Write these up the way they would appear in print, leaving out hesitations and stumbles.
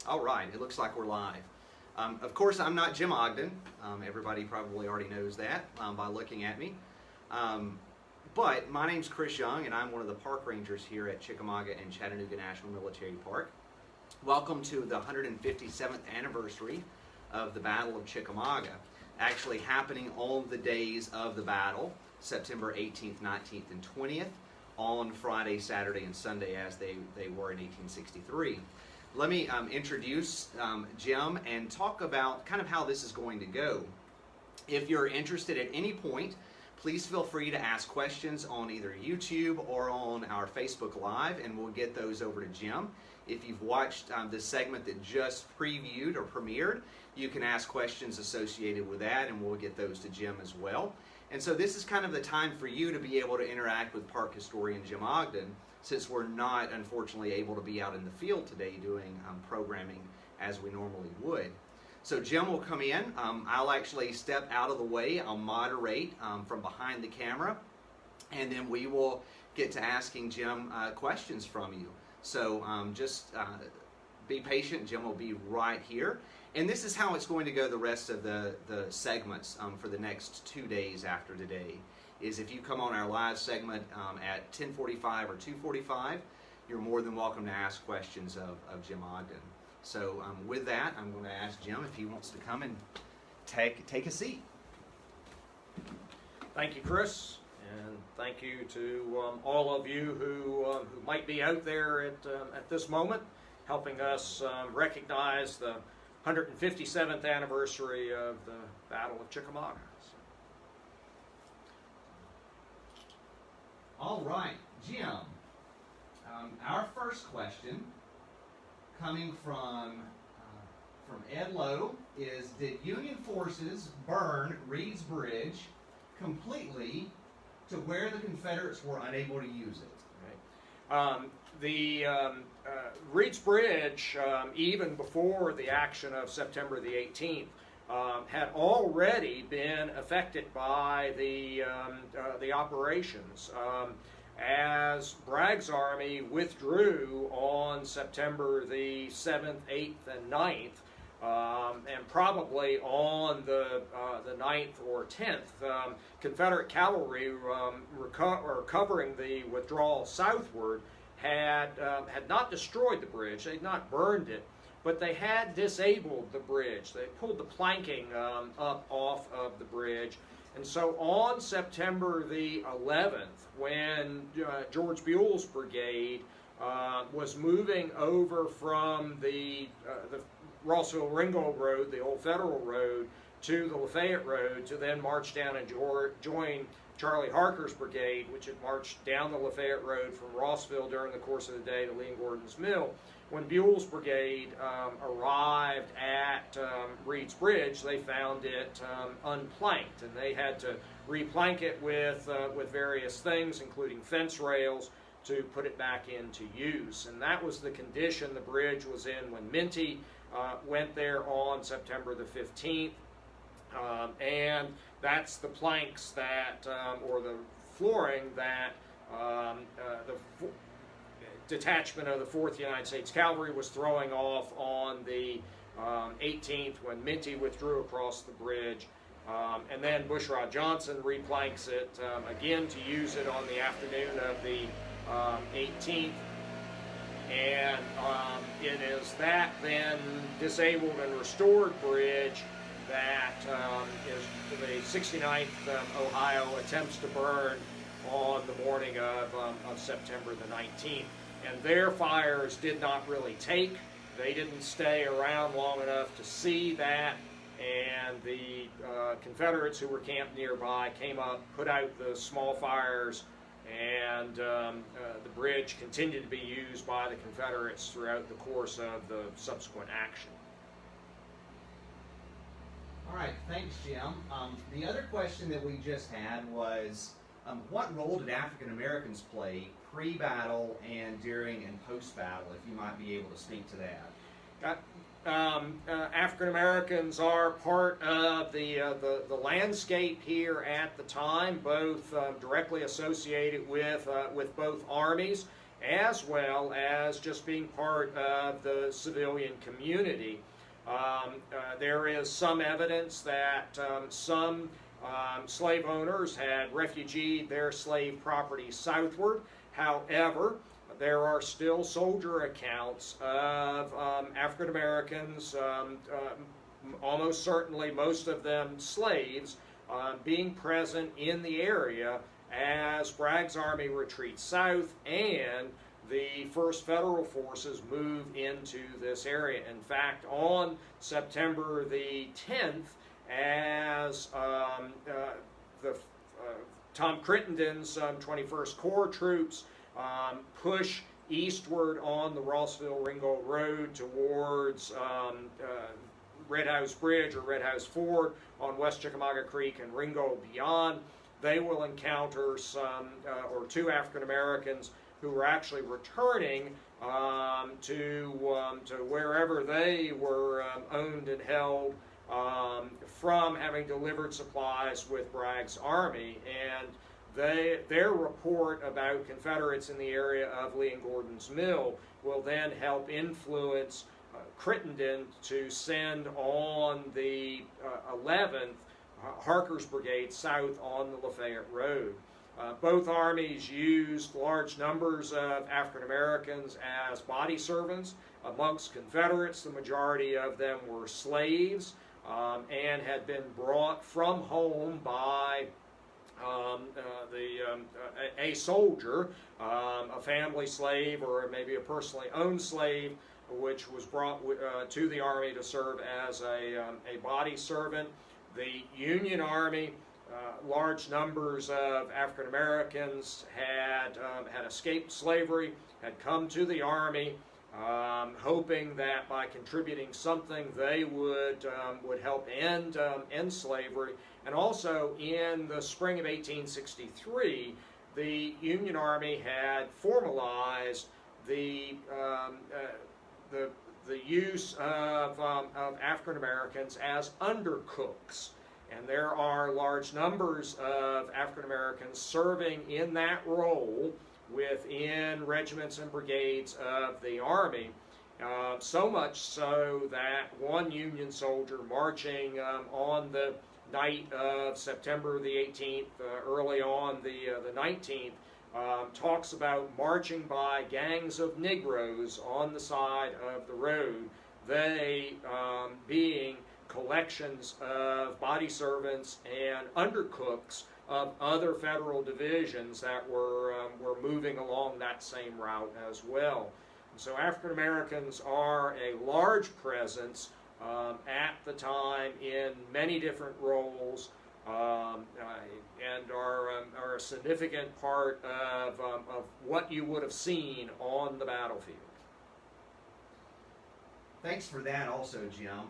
All right, it looks like we're live. Of course, I'm not Jim Ogden. Everybody probably already knows that by looking at me. But my name's Chris Young, and I'm one of the park rangers here at Chickamauga and Chattanooga National Military Park. Welcome to the 157th anniversary of the Battle of Chickamauga, actually happening on the days of the battle, September 18th, 19th, and 20th, on Friday, Saturday, and Sunday as they were in 1863. Let me introduce Jim and talk about kind of how this is going to go. If you're interested at any point, please feel free to ask questions on either YouTube or on our Facebook Live, and we'll get those over to Jim. If you've watched this segment that just previewed or premiered, you can ask questions associated with that, and we'll get those to Jim as well. And so this is kind of the time for you to be able to interact with park historian Jim Ogden, since we're not, unfortunately, able to be out in the field today doing programming as we normally would. So Jim will come in. I'll actually step out of the way. I'll moderate from behind the camera, and then we will get to asking Jim questions from you. So just be patient. Jim will be right here. And this is how it's going to go the rest of the segments for the next 2 days after today. Is if you come on our live segment at 10:45 or 2:45, you're more than welcome to ask questions of Jim Ogden. So with that, I'm going to ask Jim if he wants to come and take a seat. Thank you, Chris, and thank you to all of you who might be out there at this moment, helping us recognize the 157th anniversary of the Battle of Chickamauga. All right, Jim, our first question coming from Ed Lowe is, did Union forces burn Reed's Bridge completely to where the Confederates were unable to use it? Right. Reed's Bridge, even before the action of September the 18th, had already been affected by the operations. As Bragg's army withdrew on September the 7th, 8th, and 9th, and probably on the 9th or 10th, Confederate cavalry covering the withdrawal southward had not destroyed the bridge. They had not burned it, but they had disabled the bridge. They pulled the planking up off of the bridge. And so on September the 11th, when George Buell's brigade was moving over from the Rossville-Ringgold Road, the old Federal Road, to the Lafayette Road, to then march down and join Charlie Harker's brigade, which had marched down the Lafayette Road from Rossville during the course of the day to Lee and Gordon's Mill. When Buell's brigade arrived at Reed's Bridge, they found it unplanked, and they had to replank it with various things, including fence rails, to put it back into use. And that was the condition the bridge was in when Minty went there on September the 15th. And that's the planks that, or the flooring that the detachment of the 4th United States Cavalry was throwing off on the 18th when Minty withdrew across the bridge. And then Bushrod Johnson replanks it again to use it on the afternoon of the 18th. And it is that then disabled and restored bridge that is the 69th Ohio attempts to burn on the morning of September the 19th. And their fires did not really take. They didn't stay around long enough to see that, and the Confederates who were camped nearby came up, put out the small fires, and the bridge continued to be used by the Confederates throughout the course of the subsequent action. All right, thanks, Jim. The other question that we just had was, what role did African Americans play pre-battle and during and post-battle, if you might be able to speak to that? African Americans are part of the landscape here at the time, both directly associated with both armies as well as just being part of the civilian community. There is some evidence that some slave owners had refugeed their slave property southward. However, there are still soldier accounts of African Americans, almost certainly most of them slaves, being present in the area as Bragg's army retreats south and the 1st Federal Forces move into this area. In fact, on September the 10th, as Tom Crittenden's 21st Corps troops push eastward on the Rossville-Ringgold Road towards Red House Bridge or Red House Ford on West Chickamauga Creek and Ringgold beyond, they will encounter some or 2 African Americans who were actually returning to wherever they were owned and held from having delivered supplies with Bragg's army. And their report about Confederates in the area of Lee and Gordon's Mill will then help influence Crittenden to send on the 11th Harker's Brigade south on the Lafayette Road. Both armies used large numbers of African Americans as body servants. Amongst Confederates, the majority of them were slaves and had been brought from home by a soldier, a family slave, or maybe a personally owned slave, which was brought to the army to serve as a body servant. The Union Army, large numbers of African Americans had escaped slavery, had come to the army, hoping that by contributing something they would help end slavery. And also in the spring of 1863, the Union Army had formalized the use of African Americans as undercooks. And there are large numbers of African Americans serving in that role within regiments and brigades of the Army. So much so that one Union soldier marching on the night of September the 18th, early on the 19th, talks about marching by gangs of Negroes on the side of the road, they being collections of body servants and undercooks of other federal divisions that were moving along that same route as well. And so African Americans are a large presence at the time in many different roles, and are a significant part of what you would have seen on the battlefield. Thanks for that also, Jim.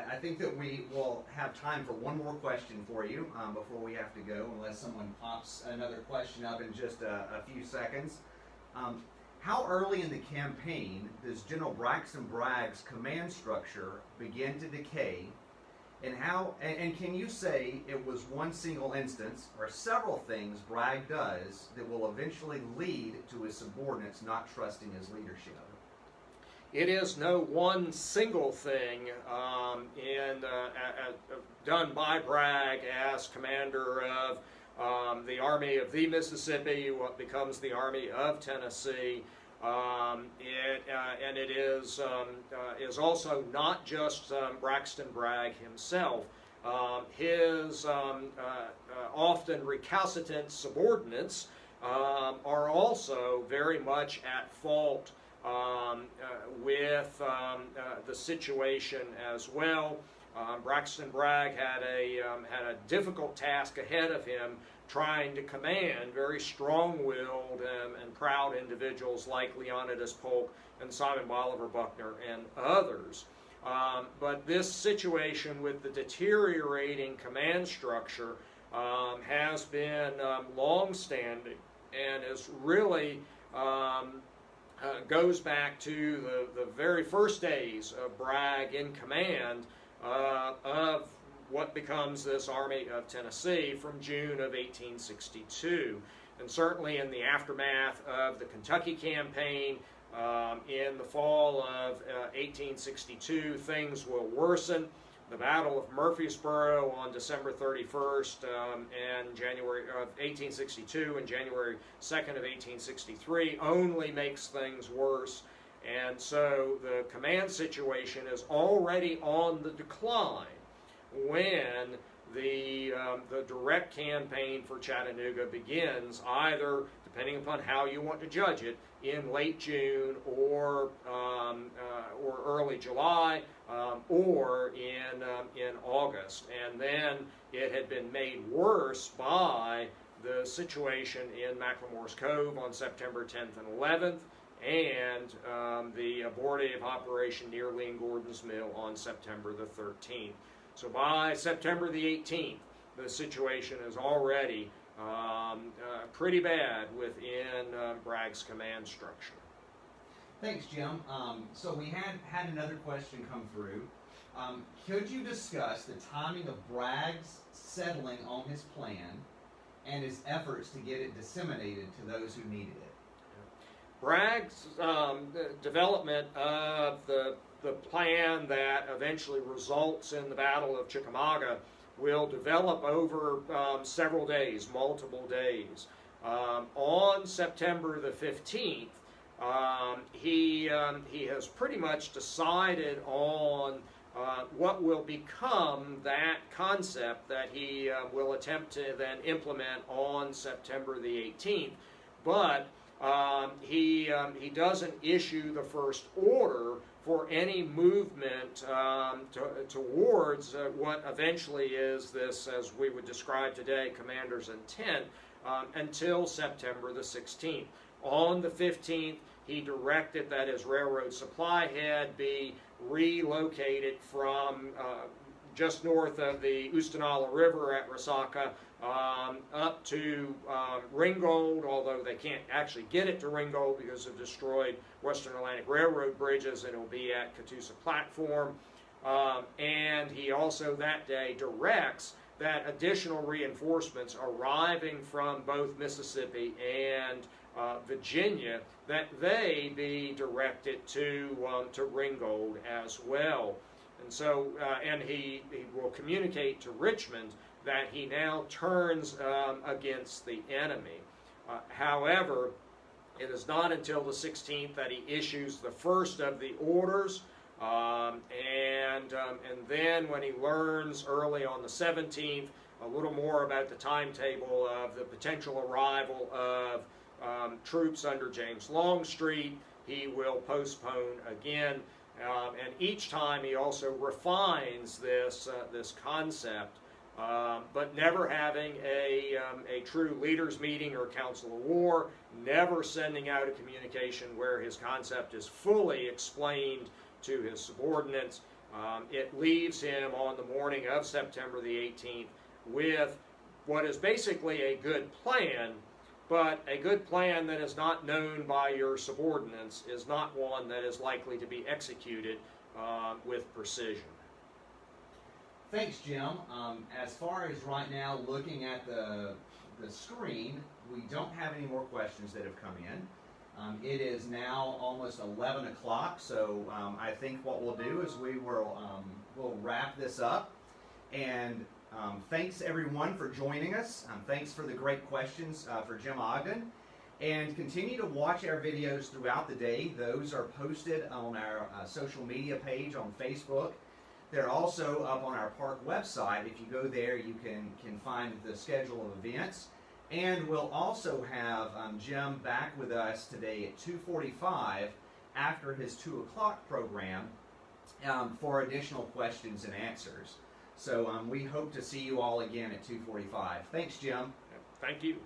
I think that we will have time for one more question for you before we have to go, unless someone pops another question up in just a few seconds. How early in the campaign does General Braxton Bragg's command structure begin to decay, and can you say it was one single instance or several things Bragg does that will eventually lead to his subordinates not trusting his leadership? It is no one single thing done by Bragg as commander of the Army of the Mississippi, what becomes the Army of Tennessee. It is also not just Braxton Bragg himself. His often recalcitrant subordinates are also very much at fault with the situation as well. Braxton Bragg had a difficult task ahead of him, trying to command very strong-willed and proud individuals like Leonidas Polk and Simon Bolivar Buckner and others. But this situation with the deteriorating command structure has been long-standing and is really goes back to the very first days of Bragg in command of what becomes this Army of Tennessee from June of 1862. and certainly in the aftermath of the Kentucky campaign, in the fall of 1862, things will worsen. The Battle of Murfreesboro on December 31st and January of 1862 and January 2nd of 1863 only makes things worse. And so the command situation is already on the decline when the direct campaign for Chattanooga begins, either, depending upon how you want to judge it, in late June or early July or in August. And then it had been made worse by the situation in McLemore's Cove on September 10th and 11th, and the abortive operation near Lee and Gordon's Mill on September the 13th. So by September the 18th, the situation is already pretty bad within Bragg's command structure. Thanks, Jim. So we had another question come through. Could you discuss the timing of Bragg's settling on his plan and his efforts to get it disseminated to those who needed it? Bragg's development of the plan that eventually results in the Battle of Chickamauga will develop over several days, multiple days. On September the 15th, he has pretty much decided on what will become that concept that he will attempt to then implement on September the 18th. But he doesn't issue the first order for any movement towards what eventually is this, as we would describe today, commander's intent, until September the 16th. On the 15th, he directed that his railroad supply head be relocated from just north of the Oostenaula River at Resaca up to Ringgold, although they can't actually get it to Ringgold because of destroyed Western Atlantic Railroad bridges, and it'll be at Catoosa Platform. And he also that day directs that additional reinforcements arriving from both Mississippi and Virginia, that they be directed to Ringgold as well. And so, and he will communicate to Richmond that he now turns against the enemy. However, it is not until the 16th that he issues the first of the orders, and then when he learns early on the 17th a little more about the timetable of the potential arrival of troops under James Longstreet, he will postpone again. And each time he also refines this concept, but never having a true leaders meeting or council of war, never sending out a communication where his concept is fully explained to his subordinates. It leaves him on the morning of September the 18th with what is basically a good plan, but a good plan that is not known by your subordinates is not one that is likely to be executed with precision. Thanks, Jim. As far as right now, looking at the screen, we don't have any more questions that have come in. It is now almost 11 o'clock, so I think what we'll do is we'll wrap this up. And thanks everyone for joining us. Thanks for the great questions for Jim Ogden. And continue to watch our videos throughout the day. Those are posted on our social media page on Facebook. They're also up on our park website. If you go there, you can find the schedule of events. And we'll also have Jim back with us today at 2:45 after his 2 o'clock program for additional questions and answers. So we hope to see you all again at 2:45. Thanks, Jim. Thank you.